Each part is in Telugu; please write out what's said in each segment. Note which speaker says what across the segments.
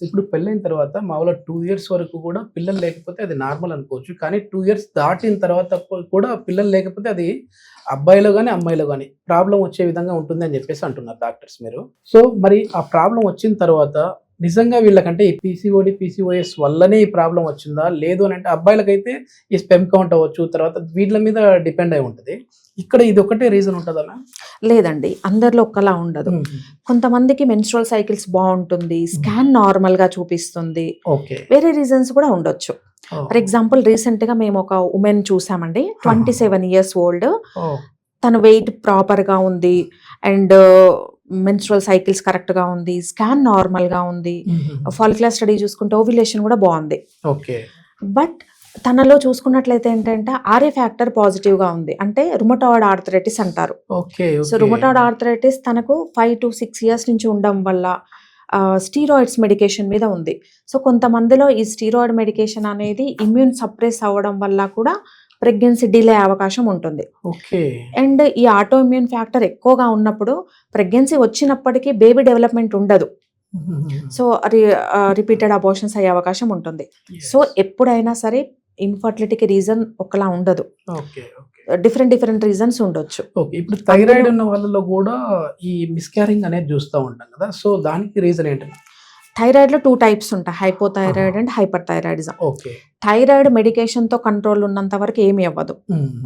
Speaker 1: ఇప్పుడు పెళ్ళైన తర్వాత మామూలుగా 2 ఇయర్స్ వరకు కూడా పిల్లలు లేకపోతే అది నార్మల్ అనుకోవచ్చు. కానీ 2 ఇయర్స్ దాటిన తర్వాత కూడా పిల్లలు లేకపోతే అది అబ్బాయిలో గాని, అమ్మాయిలో గాని ప్రాబ్లమ్ వచ్చే విధంగా ఉంటుంది అని చెప్పేసి అంటున్నారు డాక్టర్స్ మీరు. సో, మరి ఆ ప్రాబ్లమ్ వచ్చిన తర్వాత నిజంగా వీళ్ళకంటే ఈ పీసీఓడీ, పీసీఓఎస్ వల్లనే ఈ ప్రాబ్లమ్ వచ్చిందా? లేదు అనంటే అబ్బాయిలకైతే ఈ స్పెర్మ్ కౌంట్ అవ్వచ్చు. తర్వాత వీట్ల మీద డిపెండ్ అయి ఉంటది. ఇక్కడ ఇదొక్కటే రీజన్ ఉంటదా మ్యామ్?
Speaker 2: లేదండి. అందరిలో ఒక్కలా ఉండదు. కొంతమందికి మెన్స్ట్రువల్ సైకిల్స్ బావుంటుంది. స్కాన్ నార్మల్‌గా చూపిస్తుంది.
Speaker 1: ఓకే.
Speaker 2: వేరే రీజన్స్ కూడా ఉండొచ్చు. ఫర్ ఎగ్జాంపుల్ రీసెంట్‌గా మేము ఒక వుమెన్ చూసామండి. 27 ఇయర్స్ ఓల్డ్.
Speaker 1: ఓహ్!
Speaker 2: తన వెయిట్ ప్రాపర్‌గా ఉంది. అండ్ మెన్స్ట్రువల్ సైకిల్స్ కరెక్ట్‌గా ఉంది. స్కాన్ నార్మల్‌గా ఉంది. ఫాలిక్యులర్ స్టడీ చూసుకుంటే ఓవ్యులేషన్ కూడా బావుంది.
Speaker 1: ఓకే.
Speaker 2: బట్ తనలో చూసుకున్నట్లయితే ఏంటంటే ఆర్ఏ ఫ్యాక్టర్ పాజిటివ్‌గా ఉంది. అంటే రుమటాయిడ్ ఆర్థరైటిస్ అంటారు.
Speaker 1: ఓకే.
Speaker 2: సో, రుమటాయిడ్ ఆర్థరైటిస్ తనకు 5-6 ఇయర్స్ నుంచి ఉండడం వల్ల స్టీరాయిడ్స్ మెడికేషన్ మీద ఉంది. సో, కొంతమందిలో ఈ స్టీరాయిడ్ మెడికేషన్ అనేది ఇమ్యూన్ సప్రెస్ అవ్వడం వల్ల కూడా ప్రెగ్నెన్సీ డిలే అవకాశం ఉంటుంది.
Speaker 1: ఓకే.
Speaker 2: అండ్ ఈ ఆటో ఇమ్యూన్ ఫ్యాక్టర్ ఎక్కువగా ఉన్నప్పుడు ప్రెగ్నెన్సీ వచ్చినప్పటికీ బేబీ డెవలప్‌మెంట్ ఉండదు. సో, రిపీటెడ్ అబార్షన్స్ అయ్యే అవకాశం ఉంటుంది. సో, ఎప్పుడైనా సరే ఇన్‌ఫర్టిలిటీకి రీజన్ ఒకలా ఉండదు.
Speaker 1: ఓకే.
Speaker 2: డిఫరెంట్ రీజన్స్ ఉండొచ్చు.
Speaker 1: ఓకే. ఇప్పుడు థైరాయిడ్ ఉన్న వాళ్ళలో కూడా ఈ మిస్‌క్యారింగ్ అనేది చూస్తా ఉంటాం కదా! సో, దానికి రీజన్ ఏంటండి?
Speaker 2: థైరాయిడ్‌లో 2 టైప్స్ ఉంటాయి. Hypothyroid and hyperthyroidism.
Speaker 1: Okay.
Speaker 2: Thyroid మెడికేషన్‌తో కంట్రోల్ ఉన్నంత వరకు ఏమీ అవ్వదు.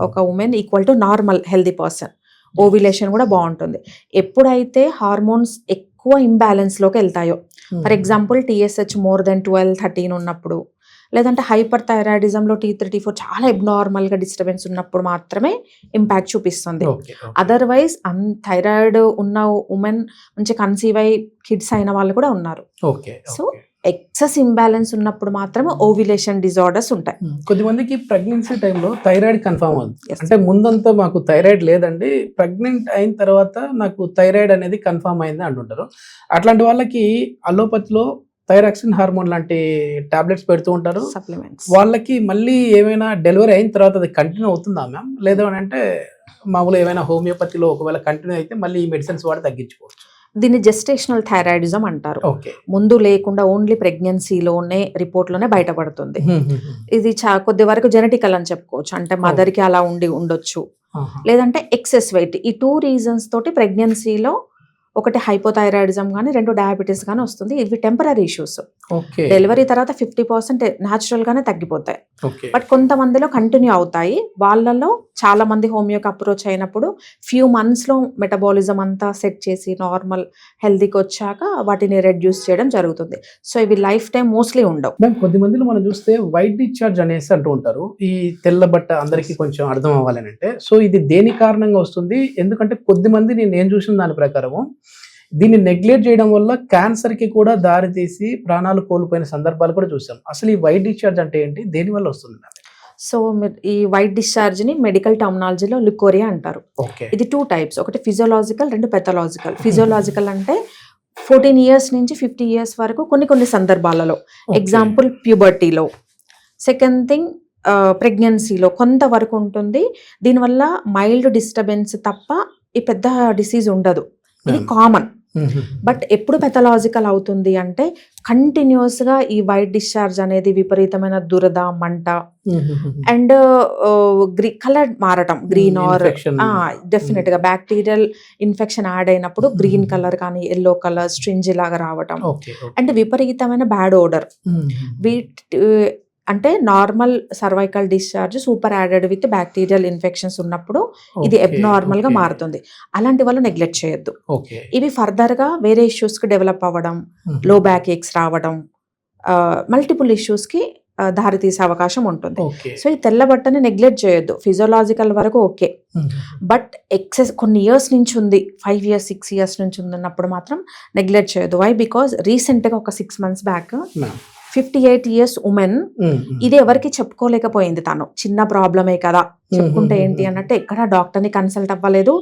Speaker 2: ఒక women equal to normal healthy person. Ovulation కూడా బావుంటుంది. ఎప్పుడైతే హార్మోన్స్ ఎక్కువ ఇంబాలెన్స్‌లోకి వెళ్తాయో, for example TSH more than 12, 13 ఉన్నప్పుడు, లేదంటే హైపర్ థైరాయిడిజంలో T3, T4 చాలా అబ్నార్మల్‌గా డిస్టర్బెన్స్ ఉన్నప్పుడు మాత్రమే ఇంపాక్ట్ చూపిస్తుంది.
Speaker 1: ఓకే.
Speaker 2: అదర్‌వైజ్ థైరాయిడ్ ఉన్న వుమెన్ మంచి కన్సీవ్ అయ్యి కిడ్స్ అయిన వాళ్ళు కూడా ఉన్నారు.
Speaker 1: ఓకే.
Speaker 2: సో, ఎక్సెస్ ఇంబాలెన్స్ ఉన్నప్పుడు మాత్రమే ఓవ్యులేషన్ డిజార్డర్స్ ఉంటాయి.
Speaker 1: కొద్దిమందికి ప్రెగ్నెన్సీ టైంలో థైరాయిడ్ కన్ఫర్మ్ అవుతుంది. అంటే ముందంతా మాకు థైరాయిడ్ లేదండి. ప్రెగ్నెంట్ అయిన తర్వాత నాకు థైరాయిడ్ అనేది కన్ఫర్మ్ అయింది అంటుంటారు. అట్లాంటి వాళ్ళకి అలోపతిలో థైరాక్సిన్ హార్మోన్ లాంటి టాబ్లెట్స్ పెడుతూ ఉంటారు.
Speaker 2: సప్లిమెంట్స్.
Speaker 1: వాళ్ళకి మళ్ళీ ఏమైనా డెలివరీ అయిన తర్వాత అది కంటిన్యూ అవుతుందా మ్యామ్? లేదు అనంటే మామూలుగా ఏమైనా హోమియోపతిలో ఒకవేళ కంటిన్యూ అయితే మళ్ళీ ఈ మెడిసిన్స్ వాడి తగ్గించుకోవచ్చు.
Speaker 2: దీన్ని జెస్టేషనల్ థైరాయిడిజం అంటారు.
Speaker 1: ఓకే.
Speaker 2: ముందు లేకుండా ఓన్లీ ప్రెగ్నెన్సీలోనే రిపోర్ట్‌లోనే బయటపడుతుంది. ఇది కొద్ది వరకు జెనెటికల్ అని చెప్పుకోవచ్చు. అంటే మదర్‌కి అలా ఉండొచ్చు. లేదంటే ఎక్సెస్ వెయిట్. ఈ 2 రీజన్స్ తోటి ప్రెగ్నెన్సీలో ఒకటి హైపోథైరాయిడిజం గాని, 2 డయాబెటిస్ గాని వస్తుంది. ఇవి టెంపరరీ ఇష్యూస్.
Speaker 1: ఓకే.
Speaker 2: డెలివరీ తర్వాత 50% న్యాచురల్ గానే తగ్గిపోతాయి.
Speaker 1: ఓకే.
Speaker 2: బట్ కొంతమందిలో కంటిన్యూ అవుతాయి. వాళ్ళలో చాలా మంది హోమియోకి అప్రోచ్ అయినప్పుడు ఫ్యూ మంత్స్‌లో మెటబాలిజం అంతా సెట్ చేసి నార్మల్ హెల్తీకి వచ్చాక వాటిని రెడ్యూస్ చేయడం జరుగుతుంది. సో, ఇవి లైఫ్ టైం మోస్ట్‌లీ ఉండవు.
Speaker 1: మ్యామ్ కొద్దిమందిలో మనం చూస్తే వైట్ డిశ్చార్జ్ అనేసి అంటూ ఉంటారు. ఈ తెల్ల బట్ట అందరికీ కొంచెం అర్థం అవ్వాలని అంటే. సో, ఇది దేని కారణంగా వస్తుంది? ఎందుకంటే కొద్దిమంది నేను చూసిన దాని ప్రకారము దీన్ని నెగ్లెక్ట్ చేయడం వల్ల క్యాన్సర్‌కి కూడా దారి తీసి ప్రాణాలు కోల్పోయిన సందర్భాలు కూడా చూసాం. అసలు ఈ వైట్ డిశ్చార్జ్ అంటే ఏంటి? దేనివల్ల వస్తుంది మ్యామ్?
Speaker 2: సో, ఈ వైట్ డిశ్చార్జ్‌ని మెడికల్ టర్మినాలజీలో ల్యూకోరియా అంటారు.
Speaker 1: ఓకే.
Speaker 2: ఇది 2 టైప్స్. ఒకటి ఫిజియోలాజికల్, 2 పెథాలజికల్. ఫిజియోలాజికల్ అంటే 14 ఇయర్స్ నుంచి 50 ఇయర్స్ వరకు కొన్ని సందర్భాలలో. ఎగ్జాంపుల్ ప్యూబర్టీలో. సెకండ్ థింగ్ ప్రెగ్నెన్సీలో కొంతవరకు ఉంటుంది. దీనివల్ల మైల్డ్ డిస్టర్బెన్స్ తప్ప ఈ పెద్ద డిసీజ్ ఉండదు. ఇది కామన్. బట్ ఎప్పుడు పెథాలజికల్ అవుతుంది అంటే కంటిన్యూస్‌గా ఈ వైట్ డిశ్చార్జ్ అనేది విపరీతమైన దురద, మంట అండ్ కలర్ మారటం గ్రీన్ ఆర్ డెఫినెట్‌గా బ్యాక్టీరియల్ ఇన్ఫెక్షన్ యాడ్ అయినప్పుడు గ్రీన్ కలర్ కానీ యెల్లో కలర్ స్ట్రింజ్ లాగా రావటం. అండ్ విపరీతమైన బ్యాడ్ ఓడర్. అంటే normal cervical discharge super added with bacterial infections ఉన్నప్పుడు ఇది అబ్నార్మల్ గా మారుతుంది. అలాంటి వాళ్ళు నెగ్లెక్ట్ చేయొద్దు. ఇవి ఫర్దర్ గా వేరే ఇష్యూస్ కి డెవలప్ అవ్వడం, లో బ్యాక్ ఏక్స్ రావడం, మల్టిపుల్ ఇష్యూస్ కి దారి తీసే అవకాశం ఉంటుంది. సో ఈ తెల్ల బట్టని నెగ్లెక్ట్ చేయొద్దు. ఫిజియోలాజికల్ వరకు ఓకే. బట్ ఎక్సెస్ కొన్ని ఇయర్స్ నుంచి ఉంది, 5 ఇయర్స్ 6 ఇయర్స్ నుంచి ఉన్నప్పుడు మాత్రం నెగ్లెక్ట్ చేయొద్దు. వై? బికాస్ రీసెంట్ గా ఒక 6 months బ్యాక్ 58 ఇయర్స్ ఉమెన్ ఇది ఎవరికి చెప్పుకోలేకపోయింది. తను చిన్న ప్రాబ్లమే కదా, చెప్పుకుంటే ఏంటి అన్నట్టు ఎక్కడ డాక్టర్ ని కన్సల్ట్ అవ్వలేదు.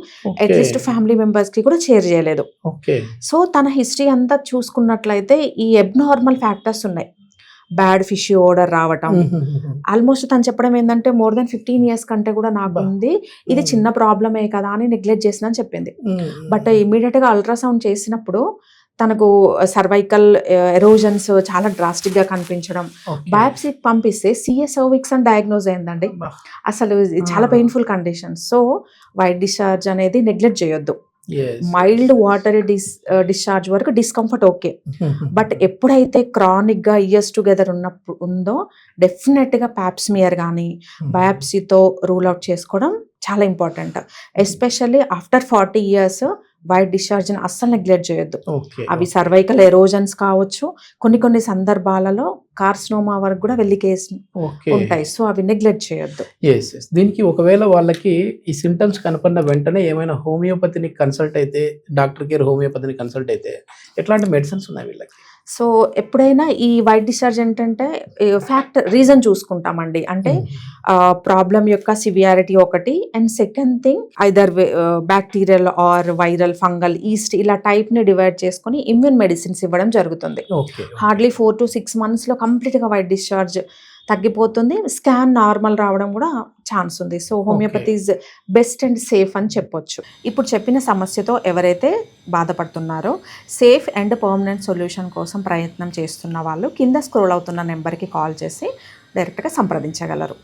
Speaker 2: అట్లీస్ట్ ఫ్యామిలీ మెంబర్స్ కి కూడా షేర్ చేయలేదు. సో తన హిస్టరీ అంతా చూసుకున్నట్లయితే ఈ అబ్నార్మల్ ఫ్యాక్టర్స్ ఉన్నాయి. బ్యాడ్ ఫిష్ ఓడర్ రావటం, ఆల్మోస్ట్ తను చెప్పడం ఏంటంటే మోర్ దెన్ 15 ఇయర్స్ కంటే కూడా నాకు ఉంది, ఇది చిన్న ప్రాబ్లమే కదా అని నెగ్లెక్ట్ చేసిన అని చెప్పింది. బట్ ఇమీడియట్ గా అల్ట్రాసౌండ్ చేసినప్పుడు తనకు సర్వైకల్ ఎరోజన్స్ చాలా డ్రాస్టిక్గా కనిపించడం, బయాప్సీ పంపిస్తే సిఎస్ సర్విక్స్ అని డయాగ్నోజ్ అయిందండి. అసలు ఇది చాలా painful condition. So white discharge అనేది నెగ్లెక్ట్ చేయొద్దు. మైల్డ్ వాటరీ డిశ్చార్జ్ వరకు డిస్కంఫర్ట్ ఓకే, బట్ ఎప్పుడైతే క్రానిక్గా ఇయర్స్ టుగెదర్ ఉందో డెఫినెట్గా ప్యాప్స్మియర్ కానీ బయాప్సీతో రూల్ అవుట్ చేసుకోవడం చాలా important. Especially after 40 years white డిశ్చార్జ్ని అస్సలు నెగ్లెక్ట్ చేయొద్దు. అవి సర్వైకల్ ఎరోజన్స్ కావచ్చు, కొన్ని సందర్భాలలో కార్సినోమా వరకు కూడా వెళ్ళి కేసు ఉంటాయి. సో అవి నెగ్లెక్ట్ చేయొద్దు.
Speaker 1: దీనికి ఒకవేళ వాళ్ళకి ఈ సింటమ్స్ కనపడిన వెంటనే ఏమైనా హోమియోపతిని కన్సల్ట్ అయితే, డాక్టర్ కేర్ హోమియోపతిని కన్సల్ట్ అయితే ఎట్లాంటి మెడిసిన్స్ ఉన్నాయి వీళ్ళకి?
Speaker 2: సో ఎప్పుడైనా ఈ వైట్ డిశ్చార్జ్ ఏంటంటే రీజన్ చూసుకుంటామండి. అంటే ప్రాబ్లం యొక్క సివియారిటీ ఒకటి, and second thing either bacterial or viral, fungal, yeast ఇలా టైప్ని డివైడ్ చేసుకొని ఇమ్యూన్ మెడిసిన్స్ ఇవ్వడం జరుగుతుంది. హార్డ్లీ 4 to 6 monthsలో కంప్లీట్గా వైట్ డిశ్చార్జ్ తగ్గిపోతుంది. స్కాన్ నార్మల్ రావడం కూడా ఛాన్స్ ఉంది. So homeopathy is best and safe అని చెప్పొచ్చు. ఇప్పుడు చెప్పిన సమస్యతో ఎవరైతే బాధపడుతున్నారో సేఫ్ అండ్ పర్మనెంట్ సొల్యూషన్ కోసం ప్రయత్నం చేస్తున్న వాళ్ళు కింద స్క్రోల్ అవుతున్న నెంబర్కి కాల్ చేసి డైరెక్ట్గా సంప్రదించగలరు.